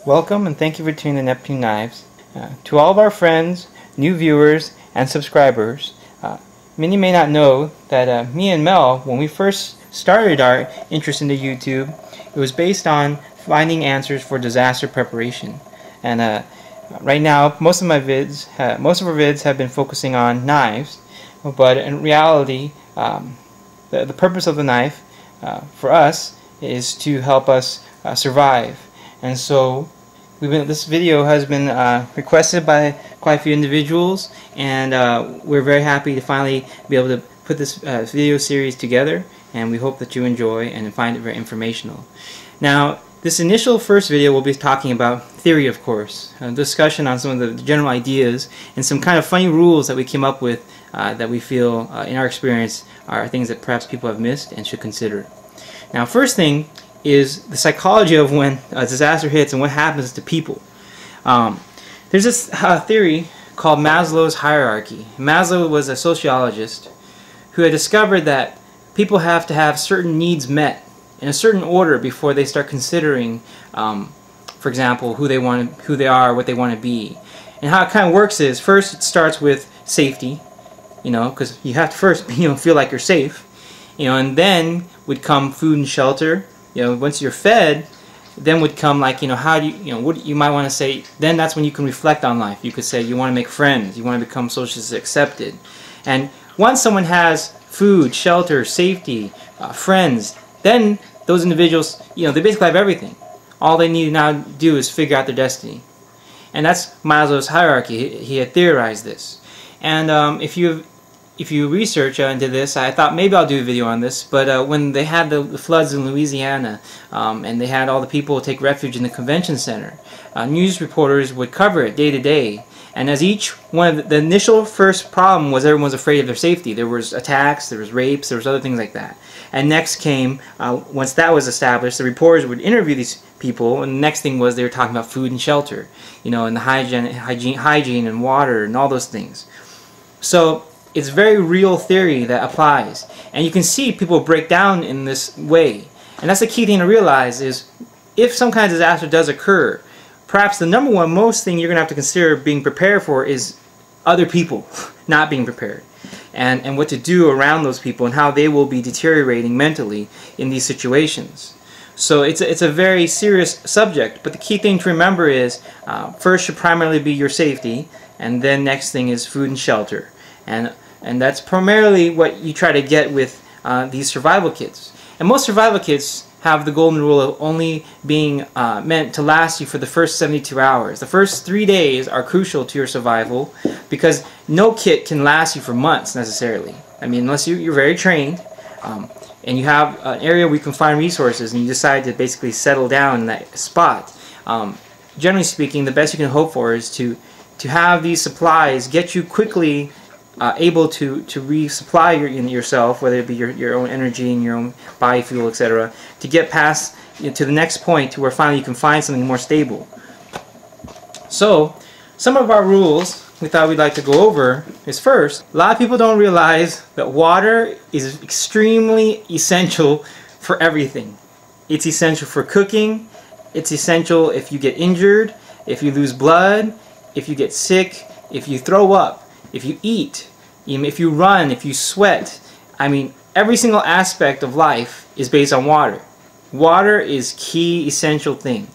Welcome and thank you for tuning to Neptune Knives. To all of our friends, new viewers, and subscribers, many may not know that me and Mel, when we first started our interest into YouTube, it was based on finding answers for disaster preparation. And right now, most of our vids have been focusing on knives, but in reality, the purpose of the knife for us is to help us survive. And so this video has been requested by quite a few individuals, and we're very happy to finally be able to put this video series together, and we hope that you enjoy and find it very informational. Now, this initial first video will be talking about theory, of course, a discussion on some of the general ideas and some kind of funny rules that we came up with that we feel, in our experience, are things that perhaps people have missed and should consider. Now, first thing is the psychology of when a disaster hits and what happens to people. There's this theory called Maslow's hierarchy. Maslow was a sociologist who had discovered that people have to have certain needs met in a certain order before they start considering, for example, who they are, what they want to be. And how it kind of works is, first it starts with safety, because you have to first feel like you're safe, and then would come food and shelter. Once you're fed, then would come how do what you might want to say. Then that's when you can reflect on life. You could say you want to make friends, you want to become socially accepted. And once someone has food, shelter, safety, friends, then those individuals, they basically have everything. All they need to now do is figure out their destiny. And that's Maslow's hierarchy. He had theorized this. And if you research into this, I thought maybe I'll do a video on this, but when they had the floods in Louisiana, and they had all the people take refuge in the convention center, news reporters would cover it day to day. And as each one of the initial first problem was everyone was afraid of their safety. There was attacks, there was rapes, there was other things like that. And next came, once that was established, the reporters would interview these people, and the next thing was they were talking about food and shelter, and the hygiene and water and all those things. So it's very real theory that applies. And you can see people break down in this way. And that's the key thing to realize is if some kind of disaster does occur, perhaps the number one most thing you're going to have to consider being prepared for is other people not being prepared. And what to do around those people and how they will be deteriorating mentally in these situations. So it's a very serious subject, but the key thing to remember is first should primarily be your safety, and then next thing is food and shelter. And that's primarily what you try to get with these survival kits. And most survival kits have the golden rule of only being meant to last you for the first 72 hours. The first 3 days are crucial to your survival because no kit can last you for months necessarily. I mean, unless you're very trained and you have an area where you can find resources and you decide to basically settle down in that spot. Generally speaking, the best you can hope for is to have these supplies get you quickly able to resupply yourself, whether it be your own energy and your own biofuel, etc., to get past to the next point to where finally you can find something more stable. So, some of our rules we thought we'd like to go over is first, a lot of people don't realize that water is extremely essential for everything. It's essential for cooking, it's essential if you get injured, if you lose blood, if you get sick, if you throw up, if you eat, if you run, if you sweat. I mean, every single aspect of life is based on water. Water is key, essential thing.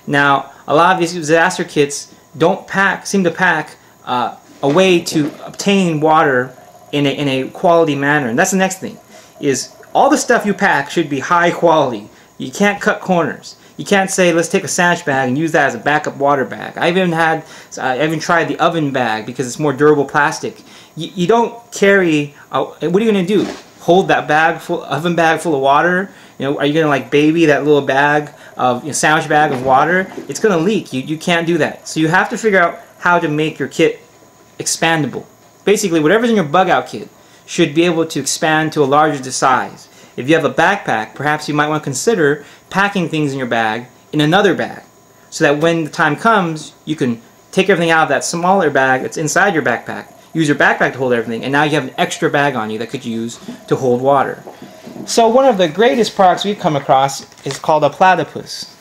Now, a lot of these disaster kits don't seem to pack a way to obtain water in a quality manner. And that's the next thing, is all the stuff you pack should be high quality. You can't cut corners. You can't say, let's take a sandwich bag and use that as a backup water bag. I even tried the oven bag because it's more durable plastic. You don't carry, what are you going to do? Hold that oven bag full of water? Are you going to baby that little bag of, sandwich bag of water? It's going to leak. You can't do that. So you have to figure out how to make your kit expandable. Basically, whatever's in your bug out kit should be able to expand to a larger size. If you have a backpack, perhaps you might want to consider packing things in your bag in another bag, so that when the time comes, you can take everything out of that smaller bag that's inside your backpack, use your backpack to hold everything, and now you have an extra bag on you that could use to hold water. So one of the greatest products we've come across is called a platypus.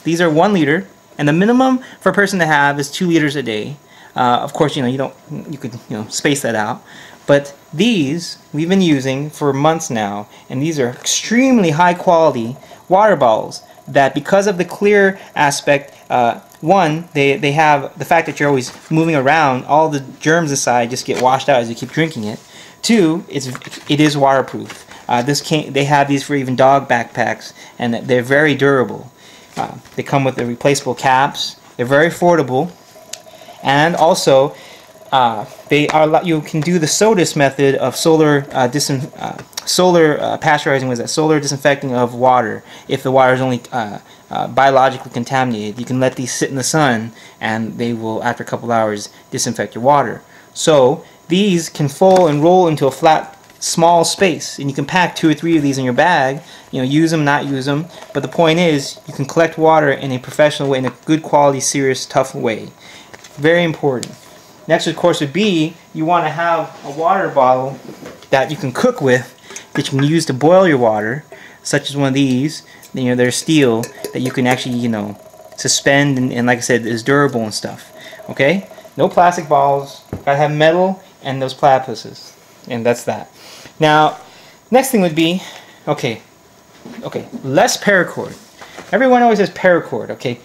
These are 1 liter, And the minimum for a person to have is 2 liters a day. Of course, you could space that out. But these we've been using for months now, and these are extremely high quality water bottles that, because of the clear aspect, one, they have the fact that you're always moving around, all the germs inside just get washed out as you keep drinking it. Two, it is waterproof. They have these for even dog backpacks, and they're very durable. They come with the replaceable caps. They're very affordable, and also you can do the SODIS method of solar pasteurizing, solar disinfecting of water. If the water is only biologically contaminated, you can let these sit in the sun, and they will, after a couple hours, disinfect your water. So these can fold and roll into a flat, small space, and you can pack 2 or 3 of these in your bag. Use them, not use them. But the point is, you can collect water in a professional way, in a good quality, serious, tough way. Very important. Next, of course, would be you want to have a water bottle that you can cook with, that you can use to boil your water, such as one of these. They're steel, that you can actually, suspend, and like I said, is durable and stuff. Okay? No plastic bottles. Gotta have metal and those platypuses. And that's that. Now, next thing would be, less paracord. Everyone always says paracord, okay?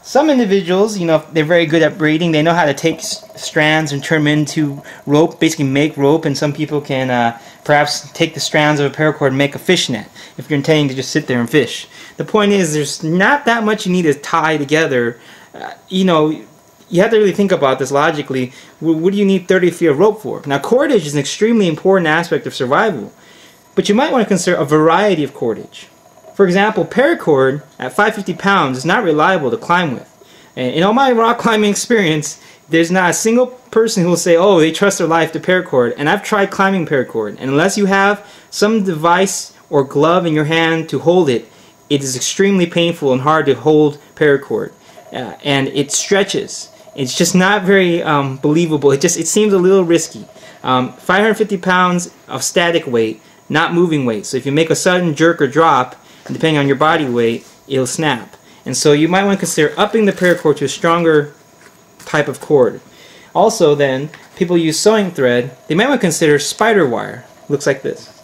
Some individuals, they're very good at braiding. They know how to take strands and turn them into rope, basically make rope, and some people can perhaps take the strands of a paracord and make a fishnet if you're intending to just sit there and fish. The point is, there's not that much you need to tie together. You have to really think about this logically. What do you need 30 feet of rope for? Now, cordage is an extremely important aspect of survival, but you might want to consider a variety of cordage. For example, paracord at 550 pounds is not reliable to climb with. And in all my rock climbing experience, there's not a single person who will say, oh, they trust their life to paracord. And I've tried climbing paracord, and unless you have some device or glove in your hand to hold it, it is extremely painful and hard to hold paracord. And it stretches. It's just not very believable. It seems a little risky. 550 pounds of static weight, not moving weight. So if you make a sudden jerk or drop, and depending on your body weight, it'll snap. And so you might want to consider upping the paracord to a stronger type of cord. Also then, people use sewing thread. They might want to consider spider wire. Looks like this.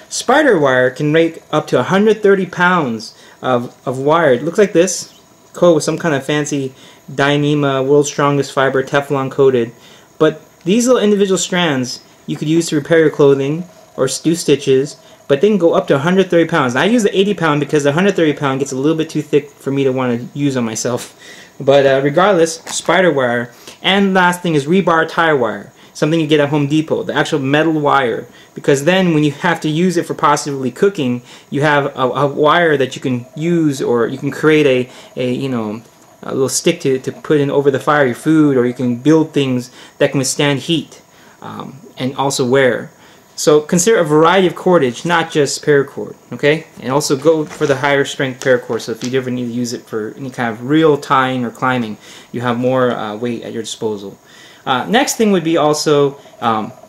Spider wire can rake up to 130 pounds of wire. It looks like this, coated with some kind of fancy Dyneema, world's strongest fiber, Teflon coated. But these little individual strands you could use to repair your clothing or do stitches, but they can go up to 130 pounds. Now, I use the 80 pound because the 130 pound gets a little bit too thick for me to want to use on myself. But regardless, spider wire. And last thing is rebar tire wire, something you get at Home Depot, the actual metal wire. Because then when you have to use it for possibly cooking, you have a wire that you can use, or you can create a little stick to put in over the fire your food, or you can build things that can withstand heat and also wear. So consider a variety of cordage, not just paracord, okay? And also go for the higher strength paracord, so if you ever need to use it for any kind of real tying or climbing, you have more weight at your disposal. Next thing would be also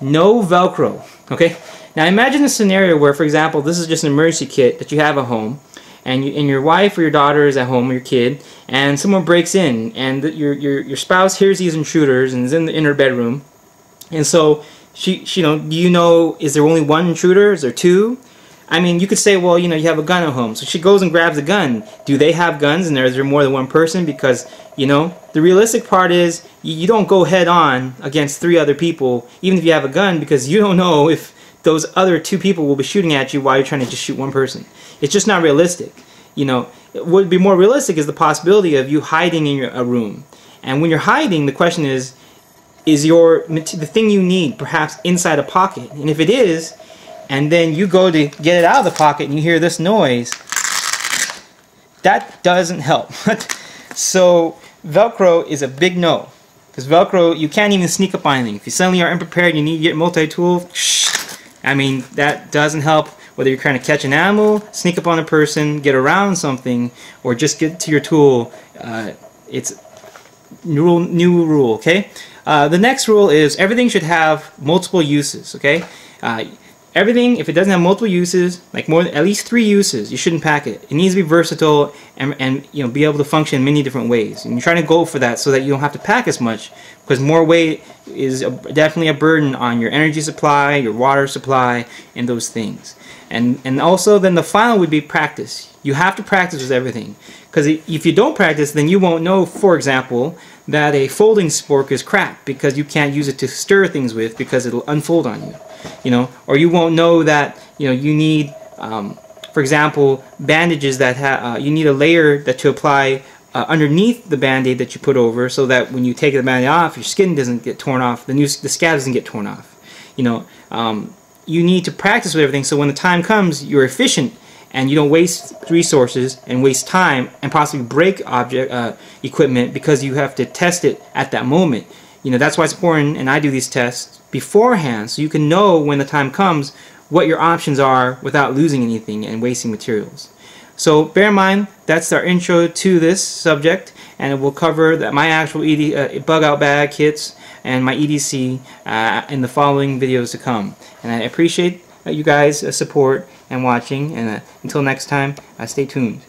no Velcro, okay? Now imagine a scenario where, for example, this is just an emergency kit that you have at home, and your wife or your daughter is at home, or your kid, and someone breaks in, and your spouse hears these intruders and is in her bedroom, and so is there only one intruder? Is there two? I mean, you could say, well, you have a gun at home. So she goes and grabs a gun. Do they have guns, and is there more than one person? Because, the realistic part is you don't go head on against 3 other people, even if you have a gun, because you don't know if those other 2 people will be shooting at you while you're trying to just shoot one person. It's just not realistic. What would be more realistic is the possibility of you hiding in a room. And when you're hiding, the question is the thing you need perhaps inside a pocket? And if it is, and then you go to get it out of the pocket and you hear this noise, that doesn't help. So Velcro is a big no, because Velcro, you can't even sneak up on anything. If you suddenly are unprepared, you need to get multi-tool, I mean, that doesn't help. Whether you're trying to catch an animal, sneak up on a person, get around something, or just get to your tool, it's new rule, okay? The next rule is everything should have multiple uses, okay? everything, if it doesn't have multiple uses, like at least 3 uses, you shouldn't pack it. It needs to be versatile and you know, be able to function in many different ways. And you're trying to go for that so that you don't have to pack as much, because more weight is definitely a burden on your energy supply, your water supply, and those things. And also then the final would be practice. You have to practice with everything, because if you don't practice, then you won't know, for example, that a folding spork is crap because you can't use it to stir things with because it'll unfold on you. You know, or you won't know that, you know, you need, for example, bandages that you need a layer that to apply underneath the band-aid that you put over, so that when you take the band-aid off, your skin doesn't get torn off, the scab doesn't get torn off. You know, you need to practice with everything so when the time comes, you're efficient and you don't waste resources and waste time and possibly break equipment because you have to test it at that moment. You know, that's why it's important, and I do these tests beforehand so you can know when the time comes what your options are without losing anything and wasting materials. So bear in mind, that's our intro to this subject, and it will cover my actual bug out bag kits and my EDC in the following videos to come. And I appreciate you guys' support and watching, and until next time, stay tuned.